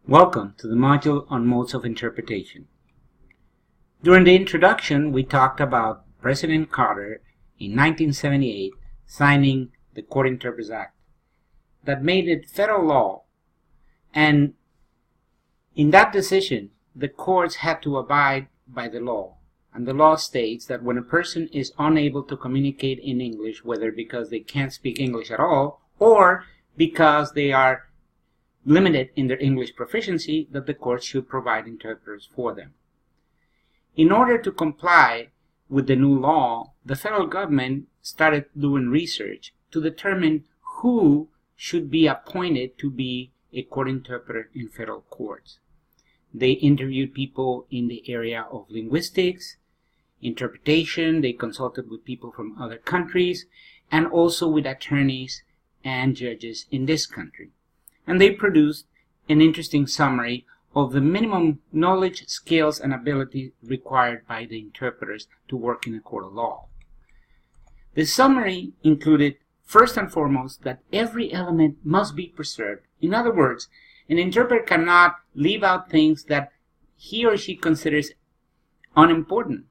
Welcome to the module on modes of interpretation. During the introduction, we talked about President Carter in 1978 signing the Court Interpreters Act that made it federal law, and in that decision, the courts had to abide by the law. And the law states that when a person is unable to communicate in English, whether because they can't speak English at all or because they are limited in their English proficiency, that the courts should provide interpreters for them. In order to comply with the new law, the federal government started doing research to determine who should be appointed to be a court interpreter in federal courts. They interviewed people in the area of linguistics, interpretation. They consulted with people from other countries and also with attorneys and judges in this country. And they produced an interesting summary of the minimum knowledge, skills, and ability required by the interpreters to work in a court of law. The summary included, first and foremost, that every element must be preserved. In other words, an interpreter cannot leave out things that he or she considers unimportant.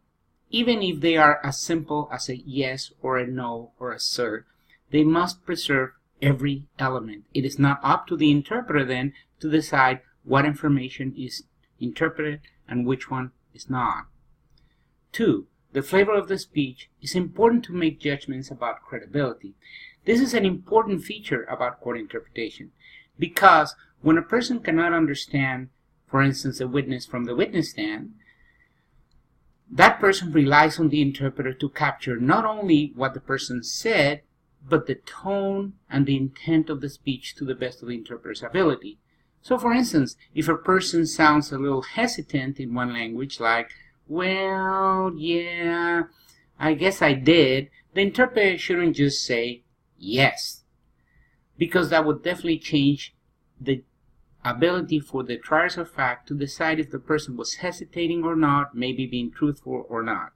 Even if they are as simple as a yes or a no or a sir, they must preserve every element. It is not up to the interpreter then to decide what information is interpreted and which one is not. 2. The flavor of the speech is important to make judgments about credibility. This is an important feature about court interpretation because when a person cannot understand, for instance, a witness from the witness stand, that person relies on the interpreter to capture not only what the person said, but the tone and the intent of the speech to the best of the interpreter's ability. So for instance, if a person sounds a little hesitant in one language, like, well, yeah, I guess I did, the interpreter shouldn't just say yes, because that would definitely change the ability for the triers of fact to decide if the person was hesitating or not, maybe being truthful or not.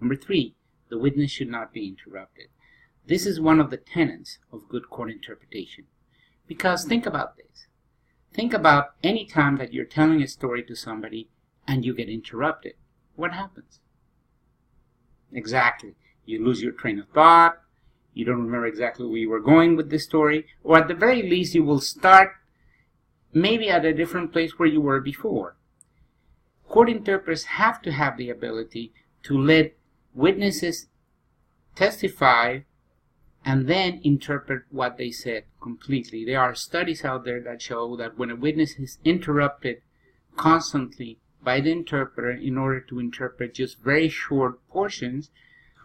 Number 3, the witness should not be interrupted. This is one of the tenets of good court interpretation. Because think about this. Think about any time that you're telling a story to somebody and you get interrupted. What happens? Exactly. You lose your train of thought. You don't remember exactly where you were going with the story. Or at the very least, you will start maybe at a different place where you were before. Court interpreters have to have the ability to let witnesses testify and then interpret what they said completely. There are studies out there that show that when a witness is interrupted constantly by the interpreter in order to interpret just very short portions,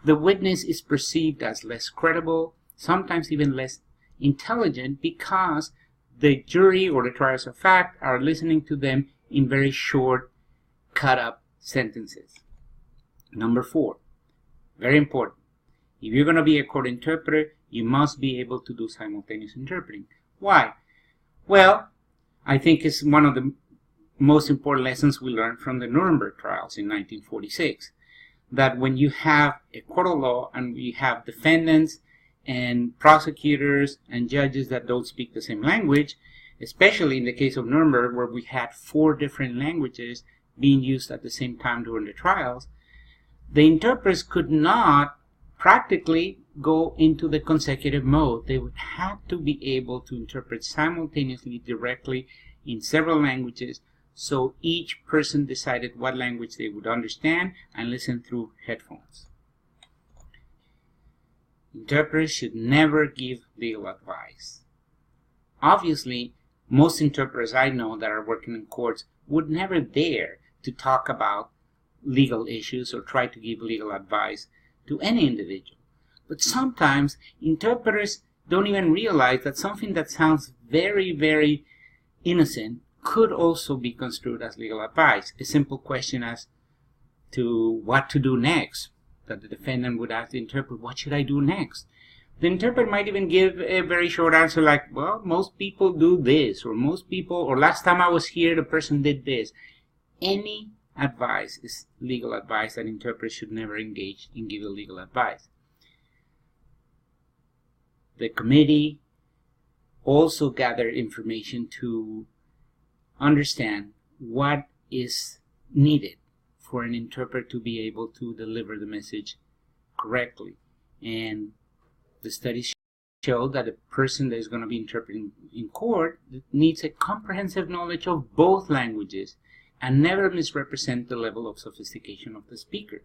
the witness is perceived as less credible, sometimes even less intelligent, because the jury or the triers of fact are listening to them in very short, cut-up sentences. Number 4, very important. If you're going to be a court interpreter, you must be able to do simultaneous interpreting. Why? Well, I think it's one of the most important lessons we learned from the Nuremberg trials in 1946. That when you have a court of law and we have defendants and prosecutors and judges that don't speak the same language, especially in the case of Nuremberg where we had 4 different languages being used at the same time during the trials, the interpreters could not practically go into the consecutive mode. They would have to be able to interpret simultaneously directly in several languages, so each person decided what language they would understand and listen through headphones. Interpreters should never give legal advice. Obviously, most interpreters I know that are working in courts would never dare to talk about legal issues or try to give legal advice to any individual. But sometimes interpreters don't even realize that something that sounds very, very innocent could also be construed as legal advice. A simple question as to what to do next, that the defendant would ask the interpreter, what should I do next? The interpreter might even give a very short answer like, well, most people do this, or most people, or last time I was here, the person did this. Any advice is legal advice, and interpreters should never engage in giving legal advice. The committee also gathered information to understand what is needed for an interpreter to be able to deliver the message correctly. And the studies show that a person that is going to be interpreting in court needs a comprehensive knowledge of both languages and never misrepresent the level of sophistication of the speaker.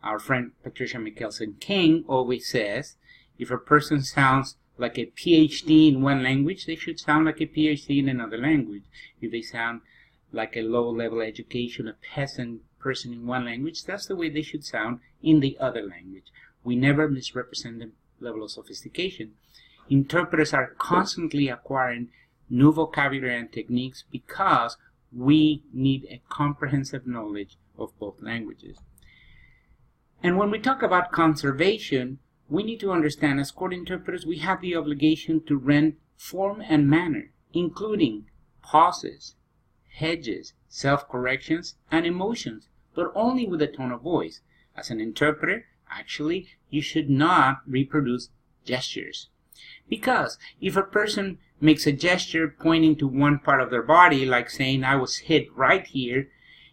Our friend Patricia Mickelson-King always says, if a person sounds like a PhD in one language, they should sound like a PhD in another language. If they sound like a low-level education, a peasant person in one language, that's the way they should sound in the other language. We never misrepresent the level of sophistication. Interpreters are constantly acquiring new vocabulary and techniques because we need a comprehensive knowledge of both languages. And when we talk about conservation, we need to understand, as court interpreters, we have the obligation to render form and manner, including pauses, hedges, self-corrections, and emotions, but only with a tone of voice. As an interpreter, actually, you should not reproduce gestures. Because if a person makes a gesture pointing to one part of their body, like saying, I was hit right here,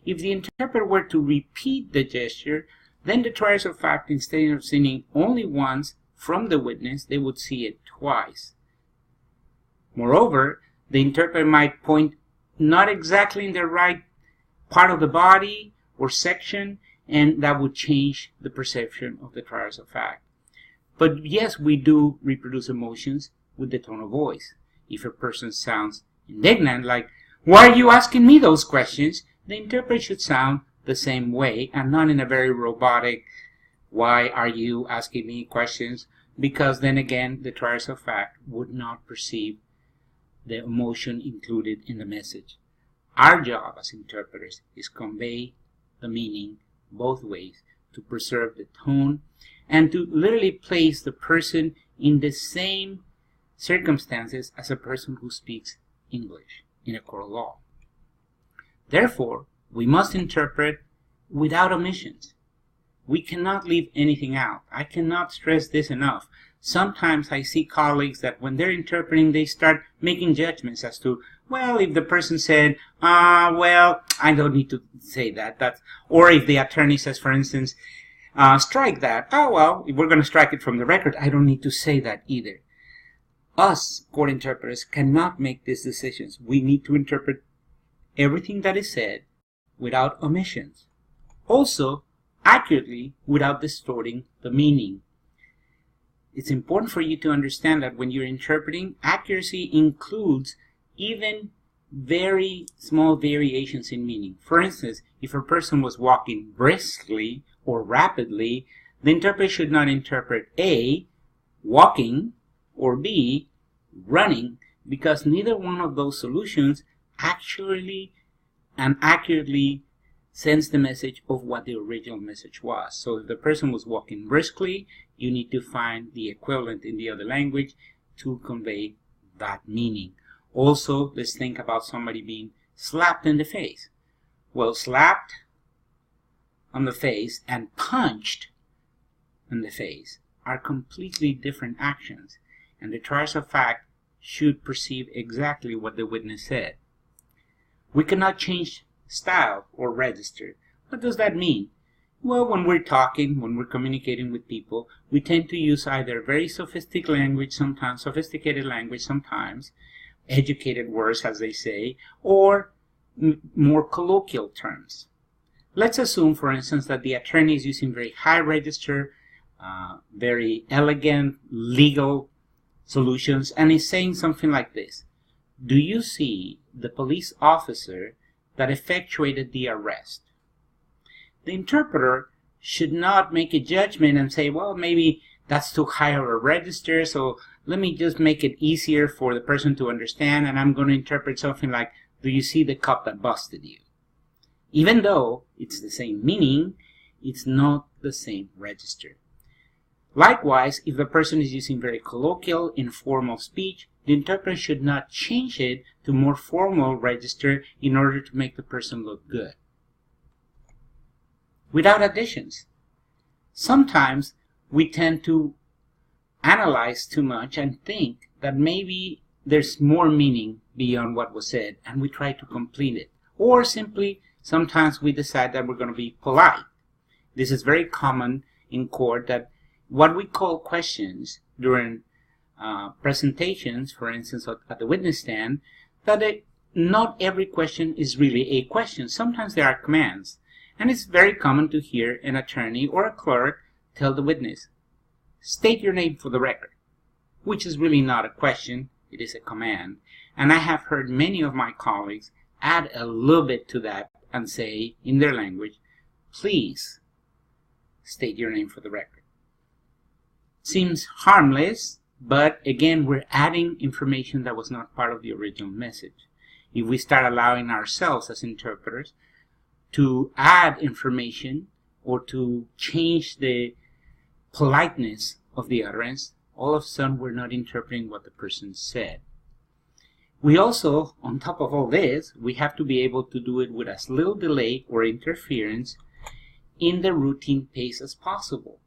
if the interpreter were to repeat the gesture, then the triers of fact, instead of seeing it only once from the witness, they would see it twice. Moreover, the interpreter might point not exactly in the right part of the body or section, and that would change the perception of the triers of fact. But yes, we do reproduce emotions with the tone of voice. If a person sounds indignant, like, why are you asking me those questions? The interpreter should sound the same way and not in a very robotic, why are you asking me questions? Because then again, the triers of fact would not perceive the emotion included in the message. Our job as interpreters is convey the meaning both ways, to preserve the tone, and to literally place the person in the same circumstances as a person who speaks English in a court of law. Therefore, we must interpret without omissions. We cannot leave anything out. I cannot stress this enough. Sometimes I see colleagues that when they're interpreting, they start making judgments as to, well, if the person said, well, I don't need to say that. Or if the attorney says, for instance, strike that. Oh, well, if we're going to strike it from the record, I don't need to say that either. Us, court interpreters, cannot make these decisions. We need to interpret everything that is said without omissions. Also, accurately, without distorting the meaning. It's important for you to understand that when you're interpreting, accuracy includes even very small variations in meaning. For instance, if a person was walking briskly or rapidly, the interpreter should not interpret A, walking, or B, running, because neither one of those solutions actually and accurately sends the message of what the original message was. So if the person was walking briskly, you need to find the equivalent in the other language to convey that meaning. Also, let's think about somebody being slapped in the face. Well, slapped on the face and punched in the face are completely different actions, and the triers of fact should perceive exactly what the witness said. We cannot change style or register. What does that mean? Well, when we're talking, when we're communicating with people, we tend to use either very sophisticated language sometimes, educated words, as they say, or more colloquial terms. Let's assume, for instance, that the attorney is using very high register, very elegant legal solutions, and is saying something like this. Do you see the police officer that effectuated the arrest? The interpreter should not make a judgment and say, well, maybe that's too high of a register, so let me just make it easier for the person to understand, and I'm going to interpret something like, do you see the cop that busted you? Even though it's the same meaning, it's not the same register. Likewise, if the person is using very colloquial, informal speech, the interpreter should not change it to more formal register in order to make the person look good. Without additions. Sometimes we tend to analyze too much and think that maybe there's more meaning beyond what was said, and we try to complete it. Or simply, sometimes we decide that we're going to be polite. This is very common in court, that what we call questions during presentations, for instance, at the witness stand, that not every question is really a question. Sometimes there are commands. And it's very common to hear an attorney or a clerk tell the witness, state your name for the record, which is really not a question, it is a command. And I have heard many of my colleagues add a little bit to that and say, in their language, please state your name for the record. Seems harmless, but again, we're adding information that was not part of the original message. If we start allowing ourselves as interpreters to add information or to change the politeness of the utterance, all of a sudden we're not interpreting what the person said. We also, on top of all this, we have to be able to do it with as little delay or interference in the routine pace as possible.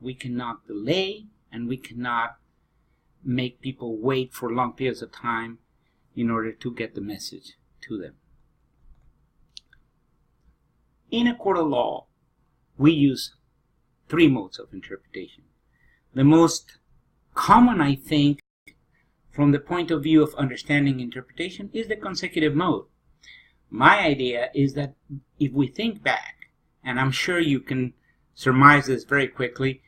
We cannot delay, and we cannot make people wait for long periods of time in order to get the message to them. In a court of law, we use 3 modes of interpretation. The most common, I think, from the point of view of understanding interpretation, is the consecutive mode. My idea is that if we think back, and I'm sure you can surmise this very quickly,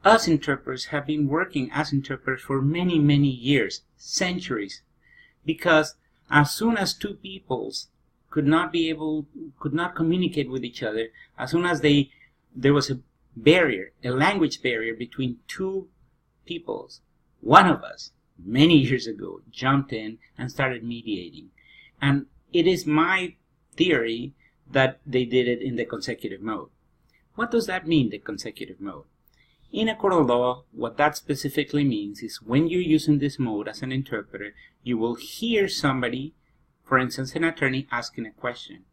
us interpreters have been working as interpreters for many, many years, centuries, because as soon as 2 peoples could not communicate with each other, as soon as there was a barrier, a language barrier between 2 peoples, one of us, many years ago, jumped in and started mediating. And it is my theory that they did it in the consecutive mode. What does that mean, the consecutive mode? In a court of law, what that specifically means is when you're using this mode as an interpreter, you will hear somebody, for instance, an attorney, asking a question.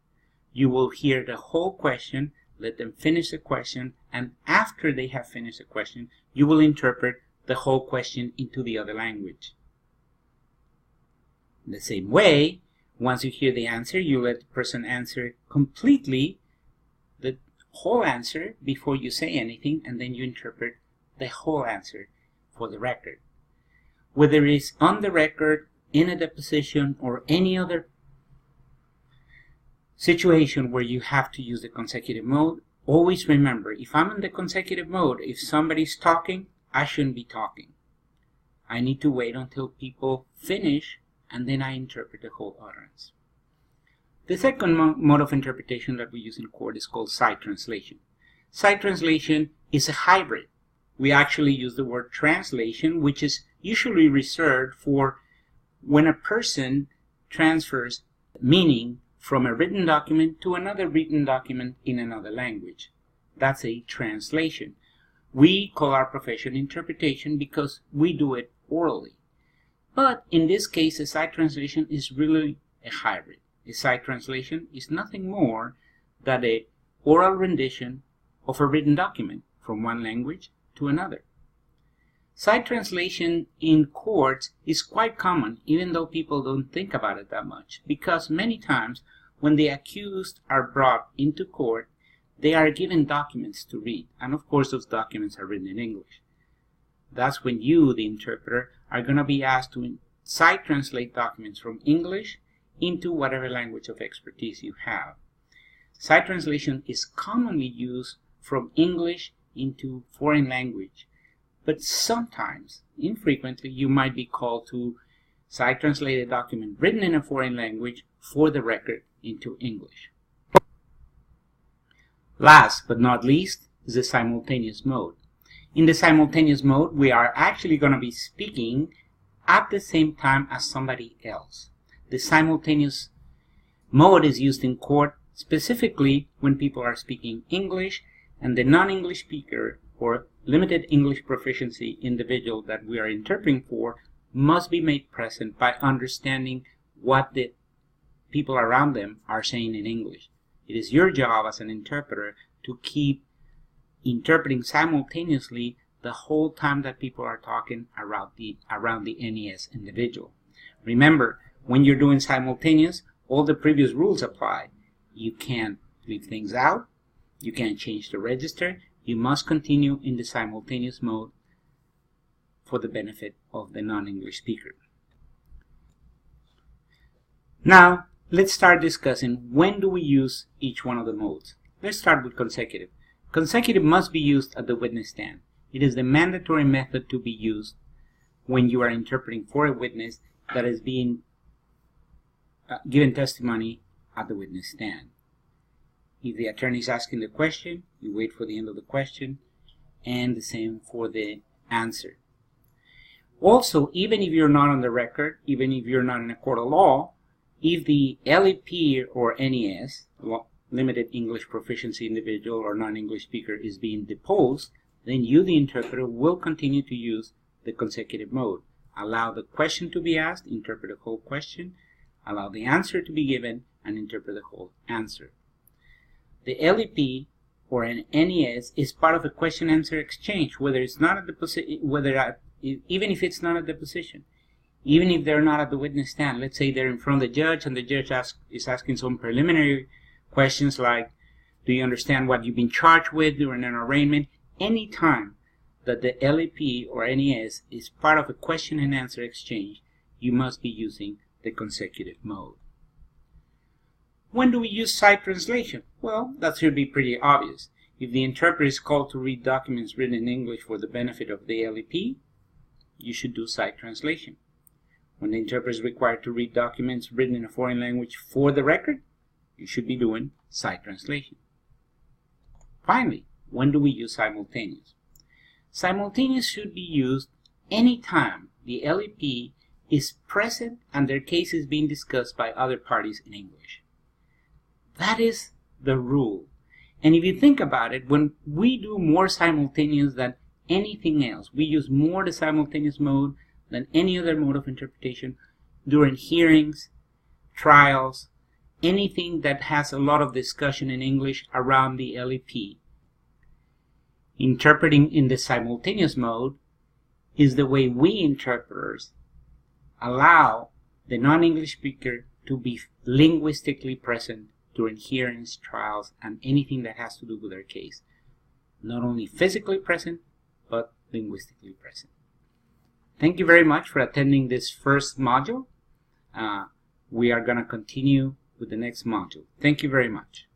You will hear the whole question, let them finish the question, and after they have finished the question, you will interpret the whole question into the other language. In the same way, once you hear the answer, you let the person answer completely the whole answer before you say anything, and then you interpret the whole answer for the record. Whether it's on the record, in a deposition, or any other situation where you have to use the consecutive mode, always remember, if I'm in the consecutive mode, if somebody's talking, I shouldn't be talking. I need to wait until people finish, and then I interpret the whole utterance. The second mode of interpretation that we use in court is called side translation. Side translation is a hybrid. We actually use the word translation, which is usually reserved for when a person transfers meaning from a written document to another written document in another language. That's a translation. We call our profession interpretation because we do it orally. But in this case, a side translation is really a hybrid. A side translation is nothing more than an oral rendition of a written document from one language to another. Side translation in courts is quite common, even though people don't think about it that much, because many times when the accused are brought into court, they are given documents to read, and of course those documents are written in English. That's when you, the interpreter, are going to be asked to side translate documents from English into whatever language of expertise you have. Side translation is commonly used from English into foreign language, but sometimes, infrequently, you might be called to side translate a document written in a foreign language for the record into English. Last but not least is the simultaneous mode. In the simultaneous mode, we are actually going to be speaking at the same time as somebody else. The simultaneous mode is used in court specifically when people are speaking English, and the non-English speaker or limited English proficiency individual that we are interpreting for must be made present by understanding what the people around them are saying in English. It is your job as an interpreter to keep interpreting simultaneously the whole time that people are talking around the NES individual. Remember, when you're doing simultaneous, all the previous rules apply. You can't leave things out. You can't change the register. You must continue in the simultaneous mode for the benefit of the non-English speaker. Now, let's start discussing when do we use each one of the modes. Let's start with consecutive. Consecutive must be used at the witness stand. It is the mandatory method to be used when you are interpreting for a witness that is being given testimony at the witness stand. If the attorney is asking the question, you wait for the end of the question, and the same for the answer. Also, even if you're not on the record, even if you're not in a court of law, if the LEP or NES, limited English proficiency individual or non-English speaker, is being deposed, then you, the interpreter, will continue to use the consecutive mode. Allow the question to be asked, interpret the whole question, allow the answer to be given, and interpret the whole answer. The LEP or an NES is part of a question-answer exchange, whether it's not at the even if it's not at the deposition, even if they're not at the witness stand. Let's say they're in front of the judge, and the judge is asking some preliminary questions like, do you understand what you've been charged with during an arraignment? Any time that the LEP or NES is part of a question and answer exchange, you must be using the consecutive mode. When do we use side translation? Well, that should be pretty obvious. If the interpreter is called to read documents written in English for the benefit of the LEP, you should do side translation. When the interpreter is required to read documents written in a foreign language for the record, you should be doing side translation. Finally, when do we use simultaneous? Simultaneous should be used anytime the LEP is present and their case is being discussed by other parties in English. That is the rule. And if you think about it, when we do more simultaneous than anything else, we use more the simultaneous mode than any other mode of interpretation during hearings, trials, anything that has a lot of discussion in English around the LEP. Interpreting in the simultaneous mode is the way we interpreters allow the non-English speaker to be linguistically present during hearings, trials, and anything that has to do with their case. Not only physically present, but linguistically present. Thank you very much for attending this first module. We are going to continue with the next module. Thank you very much.